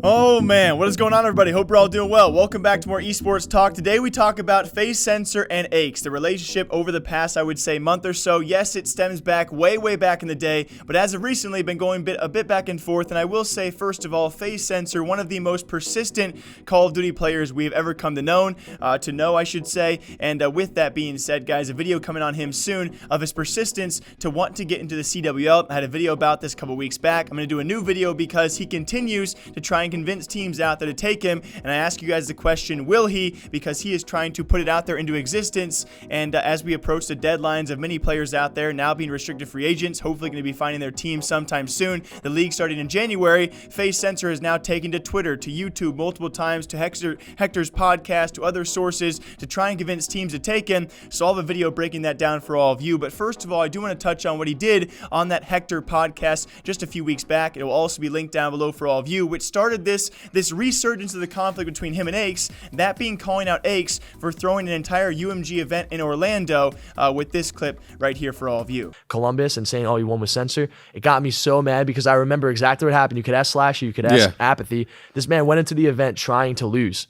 Oh man, what is going on, everybody? Hope you're all doing well. Welcome back to more esports talk. Today we talk about FaZe Censor and Aches, the relationship over the past, I would say, month or so. Yes, it stems back way back in the day, but as of recently been going a bit back and forth. And I will say, first of all, FaZe Censor, one of the most persistent Call of Duty players we have ever come to know, I should say. And with that being said, guys, a video coming on him soon of his persistence to want to get into the CWL. I had a video about this a couple weeks back. I'm going to do a new video because he continues to try and convince teams out there to take him, and I ask you guys the question, will he? Because he is trying to put it out there into existence. And as we approach the deadlines of many players out there now being restricted free agents, hopefully going to be finding their team sometime soon, the league starting in January, FaZe Censor has now taken to Twitter, to YouTube multiple times, to Hector's podcast, to other sources to try and convince teams to take him. So I'll have a video breaking that down for all of you. But first of all, I do want to touch on what he did on that Hector podcast just a few weeks back. It will also be linked down below for all of you, which started this resurgence of the conflict between him and Aches, that being calling out Aches for throwing an entire UMG event in Orlando with this clip right here for all of you. Columbus and saying, oh, you won with Censor. It got me so mad because I remember exactly what happened. You could ask Slashy, you could ask Apathy. This man went into the event trying to lose.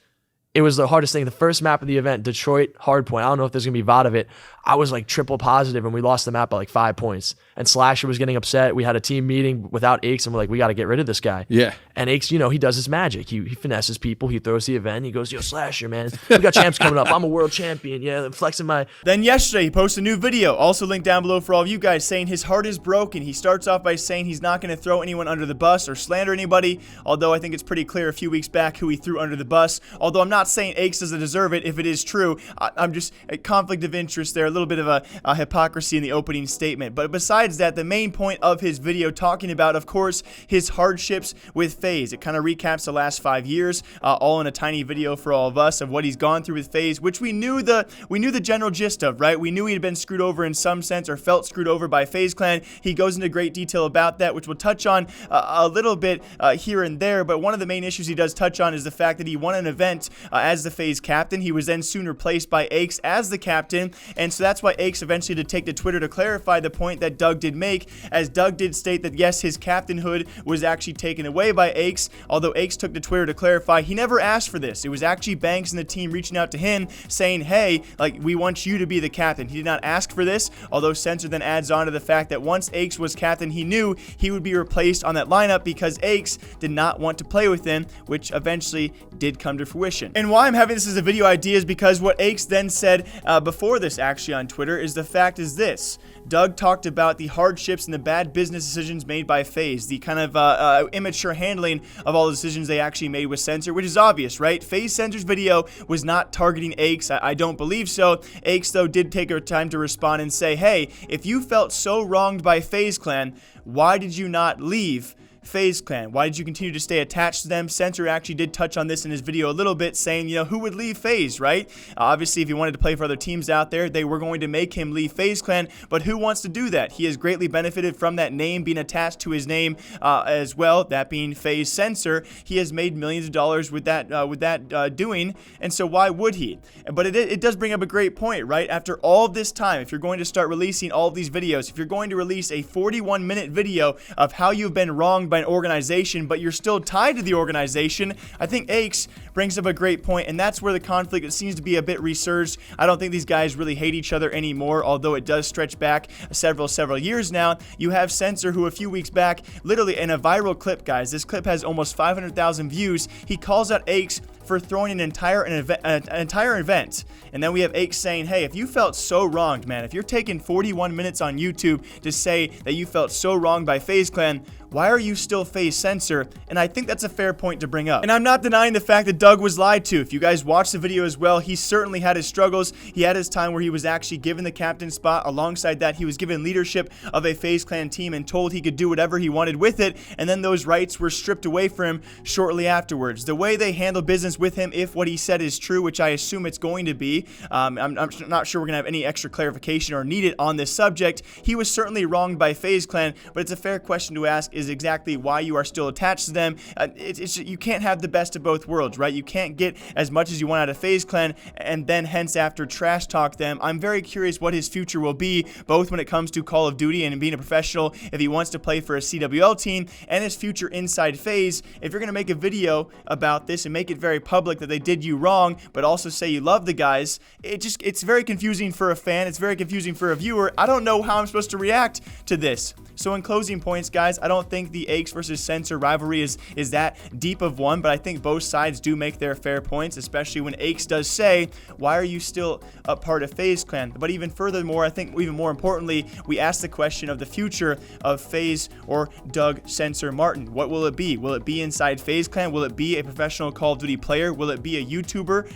It was the hardest thing. The first map of the event, Detroit Hardpoint. I don't know if there's going to be VOD of it. I was like triple positive and we lost the map by like 5 points. And Slasher was getting upset. We had a team meeting without Aches and we're like, we got to get rid of this guy. Yeah. And Aches, you know, he does his magic. He finesses people. He throws the event. He goes, yo, Slasher, man. We got champs coming up. I'm a world champion. Yeah, I'm flexing my... Then yesterday, he posted a new video, also linked down below for all of you guys, saying his heart is broken. He starts off by saying he's not going to throw anyone under the bus or slander anybody, although I think it's pretty clear a few weeks back who he threw under the bus. Although I'm not saying Aches doesn't deserve it if it is true. I'm just a conflict of interest there, a little bit of a hypocrisy in the opening statement. But besides that, the main point of his video talking about, of course, his hardships with FaZe. It kind of recaps the last 5 years, all in a tiny video for all of us of what he's gone through with FaZe, which we knew the general gist of, right? We knew he had been screwed over in some sense or felt screwed over by FaZe Clan. He goes into great detail about that, which we'll touch on a little bit here and there. But one of the main issues he does touch on is the fact that he won an event as the FaZe captain. He was then soon replaced by Aches as the captain, and so that's why Aches eventually to take to Twitter to clarify the point that Doug did make, as Doug did state that yes, his captainhood was actually taken away by Aches, although Aches took to Twitter to clarify he never asked for this. It was actually Banks and the team reaching out to him saying, hey, like, we want you to be the captain. He did not ask for this, although Censor then adds on to the fact that once Aches was captain, he knew he would be replaced on that lineup because Aches did not want to play with him, which eventually did come to fruition. And why I'm having this as a video idea is because what Aches then said before this actually on Twitter is the fact is this. Doug talked about the hardships and the bad business decisions made by FaZe, the kind of immature handling of all the decisions they actually made with Censor, which is obvious, right? FaZe Censor's video was not targeting Aches. I don't believe so. Aches, though, did take her time to respond and say, hey, if you felt so wronged by FaZe Clan, why did you not leave FaZe Clan? Why did you continue to stay attached to them? Censor actually did touch on this in his video a little bit, saying, you know, who would leave FaZe, right? Obviously, if he wanted to play for other teams out there, they were going to make him leave FaZe Clan, but who wants to do that? He has greatly benefited from that name being attached to his name as well, that being FaZe Censor. He has made millions of dollars with that doing, and so why would he? But it does bring up a great point, right? After all this time, if you're going to start releasing all of these videos, if you're going to release a 41-minute video of how you've been wronged by an organization, but you're still tied to the organization, I think Aches brings up a great point, and that's where the conflict, it seems to be a bit resurged. I don't think these guys really hate each other anymore, although it does stretch back several years now. You have Censor, who a few weeks back, literally in a viral clip, guys, this clip has almost 500,000 views, he calls out Aches for throwing an entire event. And then we have Aches saying, hey, if you felt so wronged, man, if you're taking 41 minutes on YouTube to say that you felt so wronged by FaZe Clan, why are you still FaZe Censor? And I think that's a fair point to bring up. And I'm not denying the fact that Doug was lied to. If you guys watched the video as well, he certainly had his struggles. He had his time where he was actually given the captain spot. Alongside that, he was given leadership of a FaZe Clan team and told he could do whatever he wanted with it. And then those rights were stripped away from him shortly afterwards. The way they handle business happens with him if what he said is true, which I assume it's going to be. I'm not sure we're going to have any extra clarification or need it on this subject. He was certainly wronged by FaZe Clan, but it's a fair question to ask is exactly why you are still attached to them. You can't have the best of both worlds, right? You can't get as much as you want out of FaZe Clan and then hence after trash talk them. I'm very curious what his future will be, both when it comes to Call of Duty and being a professional, if he wants to play for a CWL team, and his future inside FaZe. If you're going to make a video about this and make it very public that they did you wrong, but also say you love the guys, it's very confusing for a fan. It's very confusing for a viewer. I don't know how I'm supposed to react to this. So in closing points, guys, I don't think the Aches versus Censor rivalry is that deep of one, but I think both sides do make their fair points, especially when Aches does say, why are you still a part of FaZe Clan? But even furthermore, I think even more importantly, we ask the question of the future of FaZe or Doug Censor Martin. What will it be? Will it be inside FaZe Clan? Will it be a professional Call of Duty player? Will it be a YouTuber?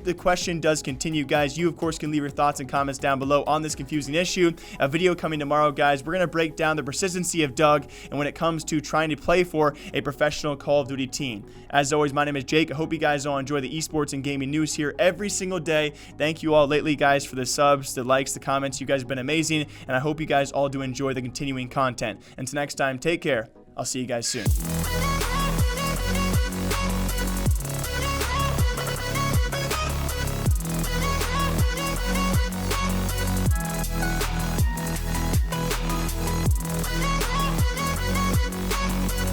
The question does continue, guys. You, of course, can leave your thoughts and comments down below on this confusing issue. A video coming tomorrow, guys. We're going to break down the persistency of Doug and when it comes to trying to play for a professional Call of Duty team. As always, my name is Jake. I hope you guys all enjoy the esports and gaming news here every single day. Thank you all lately, guys, for the subs, the likes, the comments. You guys have been amazing, and I hope you guys all do enjoy the continuing content. Until next time, take care. I'll see you guys soon.